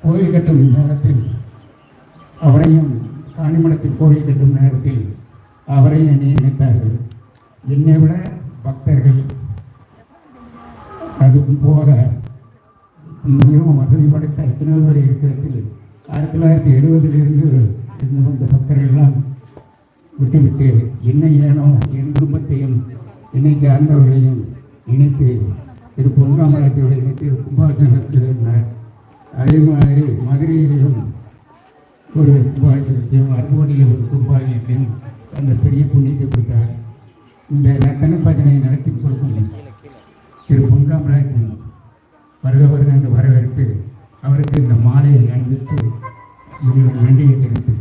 கோயில் கட்டும் நேரத்தில் அவரையும், காணிமடத்தில் கோயில் கட்டும் நேரத்தில் அவரையும் என்னை நினைத்தார்கள். என்னை விட பக்தர்கள் அது போக மிகவும் வசதி படைத்த திருநெல்வேலி இருக்கிறத்தில் 1970 இருந்து வந்த பக்தர்கள்லாம் விட்டுவிட்டு என்னை ஏனோ என் குடும்பத்தையும் என்னை சார்ந்தவர்களையும் இணைத்து திரு பொன்காமலத்தோடு இணைத்து கும்பாபிஷேகம் நடத்தினார். அதே மாதிரி மதுரையிலையும் ஒரு கும்பாபிஷேகத்தையும், அருகோடியில் ஒரு கும்பாபிஷேகத்தையும் அந்த பெரிய புண்ணியத்தை கொடுத்தார். இந்த நத்தன பஜனை நடத்தி கொடுக்கும் திரு பொன்காமலத்தின் வருக என்று வரவேற்று அவருக்கு இந்த மாலையை அணிவித்து இவர்கள் நன்றியை தெரிவித்துக்